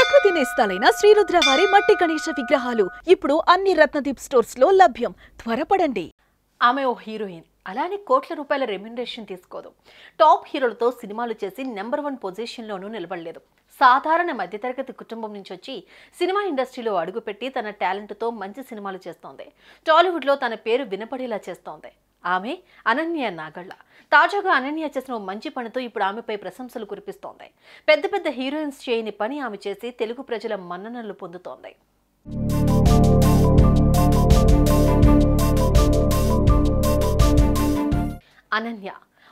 ప్రకృతి నేస్తాలైన శ్రీరుద్ర వారి మట్టి గణేశ విగ్రహాలు ఇప్పుడు అన్ని రత్నదీప్ స్టోర్స్ లో లభ్యం. త్వరపడండి. ఆమె ఓ హీరోయిన్, అలానే కోట్ల రూపాయల రెమ్యునరేషన్ తీసుకోదు. టాప్ హీరోలతో సినిమాలు చేసి నెంబర్ 1 పొజిషన్లోనూ నిలబడలేదు. సాధారణ మధ్యతరగతి కుటుంబం నుంచి వచ్చి సినిమా ఇండస్ట్రీలో అడుగుపెట్టి తన టాలెంట్తో మంచి సినిమాలు చేస్తోంది. టాలీవుడ్లో తన పేరు వినపడేలా చేస్తోంది. ఆమె అనన్య నాగళ్ళ. తాజాగా అనన్య చేసిన మంచి పనితో ఇప్పుడు ఆమెపై ప్రశంసలు కురిపిస్తోంది. పెద్ద పెద్ద హీరోయిన్స్ చేయని పని ఆమె చేసి తెలుగు ప్రజల మన్ననలు పొందుతోంది. అనన్య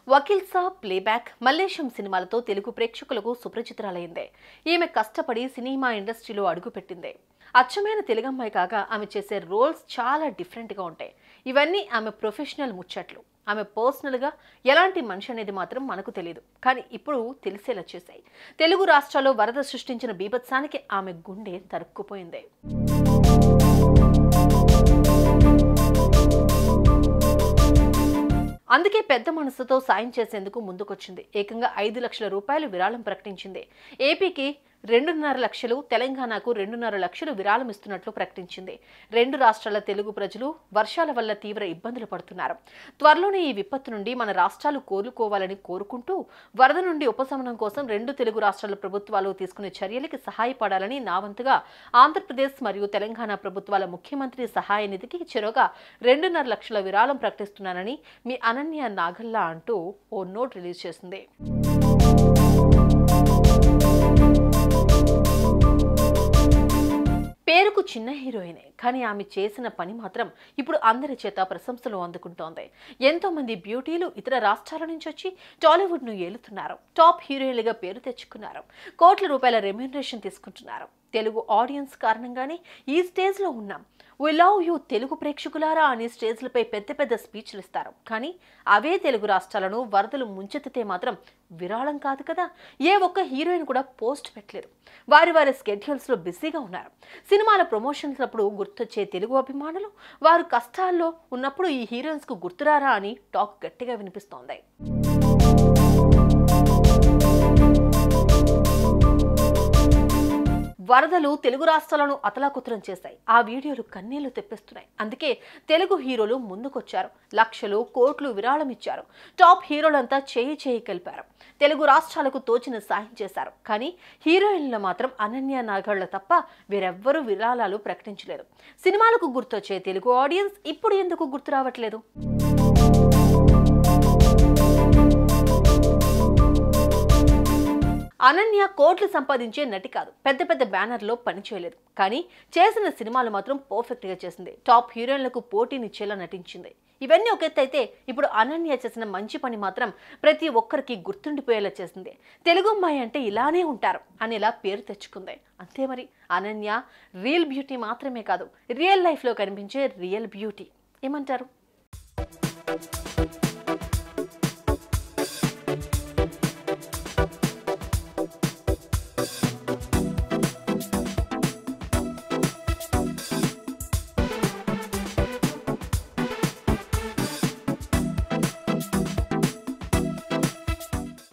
వకీల్ సాబ్, ప్లేబ్యాక్, మల్లేశం సినిమాలతో తెలుగు ప్రేక్షకులకు సుపరిచితురాలైంది. ఈమె కష్టపడి సినిమా ఇండస్ట్రీలో అడుగుపెట్టింది. అచ్చమైన తెలుగమ్మాయి కాగా ఆమె చేసే రోల్స్ చాలా డిఫరెంట్గా ఉంటాయి. ఇవన్నీ ఆమె ప్రొఫెషనల్ ముచ్చట్లు. ఆమె పర్సనల్గా ఎలాంటి మనిషి అనేది మాత్రం మనకు తెలియదు, కానీ ఇప్పుడు తెలిసేలా చేశాయి. తెలుగు రాష్ట్రాల్లో వరద సృష్టించిన బీభత్సానికి ఆమె గుండె తరుక్కుపోయింది. అందుకే పెద్ద మనసుతో సాయం చేసేందుకు ముందుకొచ్చింది. ఏకంగా 5 లక్షల రూపాయలు విరాళం ప్రకటించింది. ఏపీకి 2.5 లక్షలు, తెలంగాణకు 2.5 లక్షలు విరాళం ఇస్తున్నట్లు ప్రకటించింది. 2 రాష్ట్రాల తెలుగు ప్రజలు వర్షాల వల్ల తీవ్ర ఇబ్బందులు పడుతున్నారు. త్వరలోనే ఈ విపత్తు నుండి మన రాష్ట్రాలు కోలుకోవాలని కోరుకుంటూ వరద నుండి ఉపశమనం కోసం 2 తెలుగు రాష్ట్రాల ప్రభుత్వాలు తీసుకునే చర్యలకి సహాయపడాలని నా వంతుగా ఆంధ్రప్రదేశ్ మరియు తెలంగాణ ప్రభుత్వాల ముఖ్యమంత్రి సహాయ నిధికి చెరొగా 2.5 లక్షల విరాళం ప్రకటిస్తున్నానని మీ అనన్య నాగళ్ళ అంటూ ఓ నోట్ రిలీజ్ చేసింది. పేరుకు చిన్న హీరోయినే, కానీ ఆమె చేసిన పని మాత్రం ఇప్పుడు అందరి చేత ప్రశంసలు అందుకుంటోంది. ఎంతో మంది బ్యూటీలు ఇతర రాష్ట్రాల నుంచి వచ్చి టాలీవుడ్ను ఏలుతున్నారు. టాప్ హీరోయిన్లుగా పేరు తెచ్చుకున్నారు. కోట్ల రూపాయల రెమ్యునరేషన్ తీసుకుంటున్నారు. తెలుగు ఆడియన్స్ కారణంగానే ఈ స్టేజ్లో ఉన్నాం. వి లవ్ యూ తెలుగు ప్రేక్షకులారా అని స్టేజ్లపై పెద్ద పెద్ద స్పీచ్లు ఇస్తారు. కానీ అవే తెలుగు రాష్ట్రాలను వరదలు ముంచెత్తితే మాత్రం విరాళం కాదు కదా. ఏ ఒక్క హీరోయిన్ కూడా పోస్ట్ పెట్టలేదు. వారి వారి స్కెడ్యూల్స్లో బిజీగా ఉన్నారు. సినిమాల ప్రమోషన్స్ అప్పుడు గుర్తొచ్చే తెలుగు అభిమానులు వారు కష్టాల్లో ఉన్నప్పుడు ఈ హీరోయిన్స్కు గుర్తురారా అని టాక్ గట్టిగా వినిపిస్తోంది. వరదలు తెలుగు రాష్ట్రాలను అతలాకుతలం చేశాయి. ఆ వీడియోలు కన్నీళ్లు తెప్పిస్తున్నాయి. అందుకే తెలుగు హీరోలు ముందుకొచ్చారు. లక్షలు, కోట్లు విరాళం ఇచ్చారు. టాప్ హీరోలంతా చేయి కలిపారు. తెలుగు రాష్ట్రాలకు తోచిన సాయం చేశారు. కానీ హీరోయిన్లు మాత్రం అనన్య నాగళ్ళ తప్ప వేరెవ్వరూ విరాళాలు ప్రకటించలేదు. సినిమాలకు గుర్తొచ్చే తెలుగు ఆడియన్స్ ఇప్పుడు ఎందుకు గుర్తు రావట్లేదు? అనన్య కోట్లు సంపాదించే నటి కాదు. పెద్ద పెద్ద బ్యానర్లో పనిచేయలేదు, కానీ చేసిన సినిమాలు మాత్రం పర్ఫెక్ట్గా చేసింది. టాప్ హీరోయిన్లకు పోటీనిచ్చేలా నటించింది. ఇవన్నీ ఒక ఎత్తు అయితే ఇప్పుడు అనన్య చేసిన మంచి పని మాత్రం ప్రతి ఒక్కరికి గుర్తుండిపోయేలా చేసింది. తెలుగు అమ్మాయి అంటే ఇలానే ఉంటారు అనేలా పేరు తెచ్చుకుంది. అంతే మరి. అనన్య రియల్ బ్యూటీ మాత్రమే కాదు, రియల్ లైఫ్లో కనిపించే రియల్ బ్యూటీ. ఏమంటారు?